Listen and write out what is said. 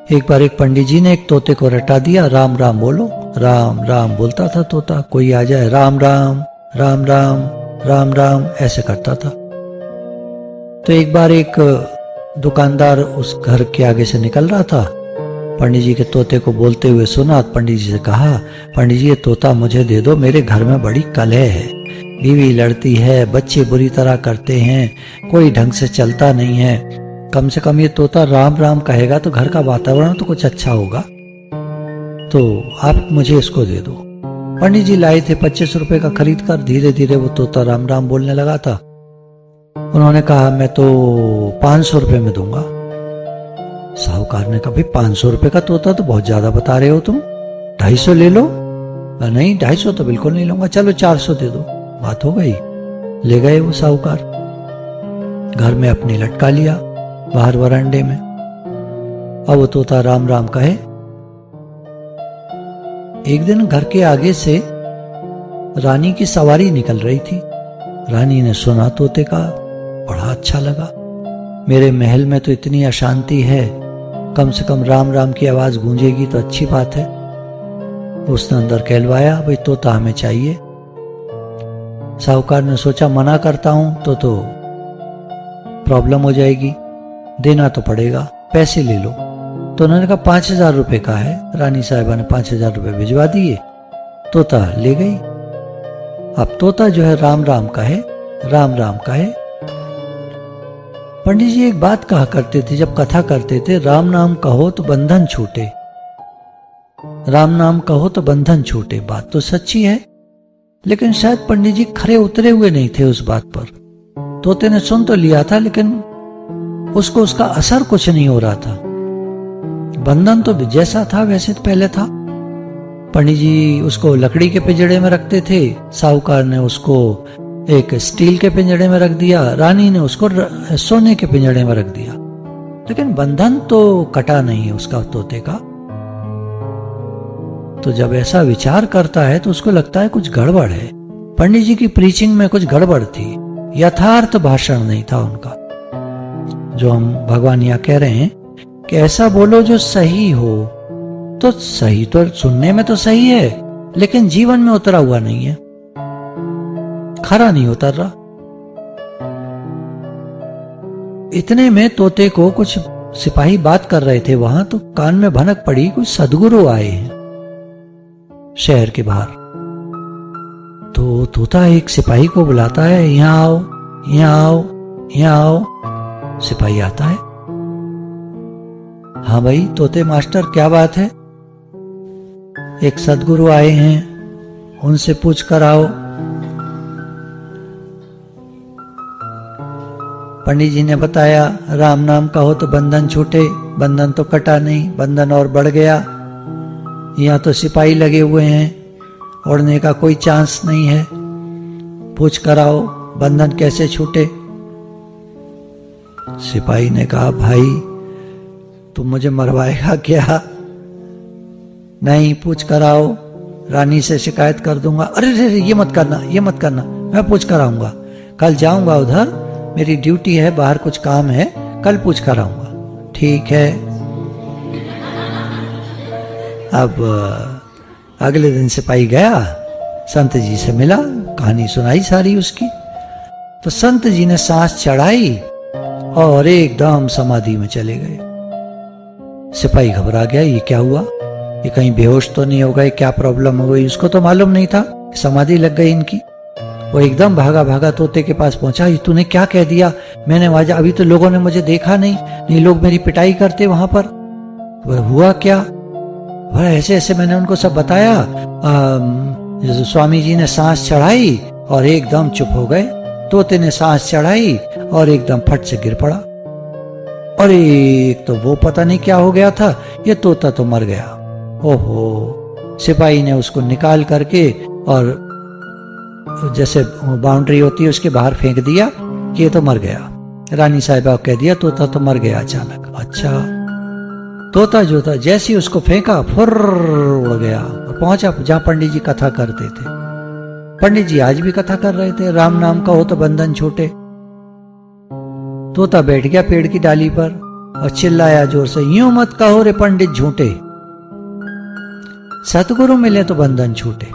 एक बार एक पंडित जी ने एक तोते को रटा दिया, राम राम बोलो। राम राम बोलता था तोता, कोई आ जाए राम राम राम राम राम राम ऐसे करता था। तो एक बार एक दुकानदार उस घर के आगे से निकल रहा था, पंडित जी के तोते को बोलते हुए सुना। पंडित जी से कहा, पंडित जी ये तोता मुझे दे दो, मेरे घर में बड़ी कलह है, बीवी लड़ती है, बच्चे बुरी तरह करते हैं, कोई ढंग से चलता नहीं है, कम से कम ये तोता राम राम कहेगा तो घर का वातावरण तो कुछ अच्छा होगा, तो आप मुझे इसको दे दो। पंडित जी लाए थे 25 रुपए का खरीद कर। धीरे धीरे वो तोता राम राम बोलने लगा था। उन्होंने कहा मैं तो 500 रुपए में दूंगा। साहूकार ने कहा भाई 500 रुपए का तोता तो बहुत ज्यादा बता रहे हो तुम, 250 ले लो। नहीं 250 तो बिल्कुल नहीं लूंगा, चलो 400 दे दो। बात हो गई। ले गए वो साहूकार, घर में अपनी लटका लिया बाहर वरांडे में। अब वो तोता राम राम कहे। एक दिन घर के आगे से रानी की सवारी निकल रही थी। रानी ने सुना तोते का, बड़ा अच्छा लगा। मेरे महल में तो इतनी अशांति है, कम से कम राम राम की आवाज गूंजेगी तो अच्छी बात है। उसने अंदर कहलवाया, भाई तोता हमें चाहिए। साहूकार ने सोचा मना करता हूं तो प्रॉब्लम हो जाएगी, देना तो पड़ेगा, पैसे ले लो। तो उन्होंने कहा 5000 रुपए का है। रानी साहिबा ने 5000 रुपए भिजवा दिए, तोता ले गई। अब तोता जो है राम राम कहे, राम राम कहे। पंडित जी एक बात कहा करते थे जब कथा करते थे, राम नाम कहो तो बंधन छूटे, राम नाम कहो तो बंधन छूटे। बात तो सच्ची है, लेकिन शायद पंडित जी खरे उतरे हुए नहीं थे उस बात पर। तोते ने सुन तो लिया था, लेकिन उसको उसका असर कुछ नहीं हो रहा था। बंधन तो जैसा था वैसे तो पहले था। पंडित जी उसको लकड़ी के पिंजड़े में रखते थे, साहूकार ने उसको एक स्टील के पिंजड़े में रख दिया, रानी ने उसको सोने के पिंजड़े में रख दिया, लेकिन बंधन तो कटा नहीं है उसका तोते का। तो जब ऐसा विचार करता है तो उसको लगता है कुछ गड़बड़ है। पंडित जी की प्रीचिंग में कुछ गड़बड़ थी, यथार्थ भाषण नहीं था उनका। जो हम भगवान यहाँ कह रहे हैं कि ऐसा बोलो जो सही हो, तो सही तो सुनने में तो सही है, लेकिन जीवन में उतरा हुआ नहीं है, खरा नहीं उतर रहा। इतने में तोते को कुछ सिपाही बात कर रहे थे वहां, तो कान में भनक पड़ी कुछ सदगुरु आए हैं शहर के बाहर। तो तोता एक सिपाही को बुलाता है, यहां आओ यहां आओ यहां आओ। सिपाही आता है। हाँ भाई तोते मास्टर क्या बात है? एक सदगुरु आए हैं, उनसे पूछ कर आओ। पंडित जी ने बताया, राम नाम कहो तो बंधन छूटे, बंधन तो कटा नहीं, बंधन और बढ़ गया। यहाँ तो सिपाही लगे हुए हैं, उड़ने का कोई चांस नहीं है, पूछ कर आओ बंधन कैसे छूटे। सिपाही ने कहा, भाई तुम मुझे मरवाएगा क्या? नहीं, पूछ कर आओ, रानी से शिकायत कर दूंगा। अरे रे ये मत करना, ये मत करना, मैं पूछ कर आऊंगा, कल जाऊंगा उधर, मेरी ड्यूटी है, बाहर कुछ काम है, कल पूछ कर आऊंगा। ठीक है। अब अगले दिन सिपाही गया, संत जी से मिला, कहानी सुनाई सारी उसकी। तो संत जी ने सांस चढ़ाई और एकदम समाधि में चले गए। सिपाही घबरा गया, ये क्या हुआ, ये कहीं बेहोश तो नहीं हो गए, क्या प्रॉब्लम हो गई? उसको तो मालूम नहीं था, समाधि लग गई इनकी। वो एकदम भागा भागा तोते के पास पहुंचा। ये तूने क्या कह दिया? मैंने वहां, अभी तो लोगों ने मुझे देखा नहीं लोग मेरी पिटाई करते वहां पर। वह हुआ क्या? वह ऐसे ऐसे मैंने उनको सब बताया। स्वामी जी ने सांस चढ़ाई और एकदम चुप हो गए। तोते ने सांस चढ़ाई और एकदम फट से गिर पड़ा। और एक तो वो पता नहीं क्या हो गया था, ये तोता तो मर गया। ओहो। सिपाही ने उसको निकाल करके और जैसे बाउंड्री होती है उसके बाहर फेंक दिया कि ये तो मर गया। रानी साहिबा को कह दिया तोता तो मर गया अचानक। अच्छा। तोता जो था जैसे ही उसको फेंका फुर्र उड़ गया और पहुंचा जहां पंडित जी कथा करते थे। पंडित जी आज भी कथा कर रहे थे, राम नाम का हो तो बंधन छूटे। तोता बैठ गया पेड़ की डाली पर, और चिल्लाया जोर से, यूं मत कहो रे पंडित झूठे, सतगुरु मिले तो बंधन छूटे।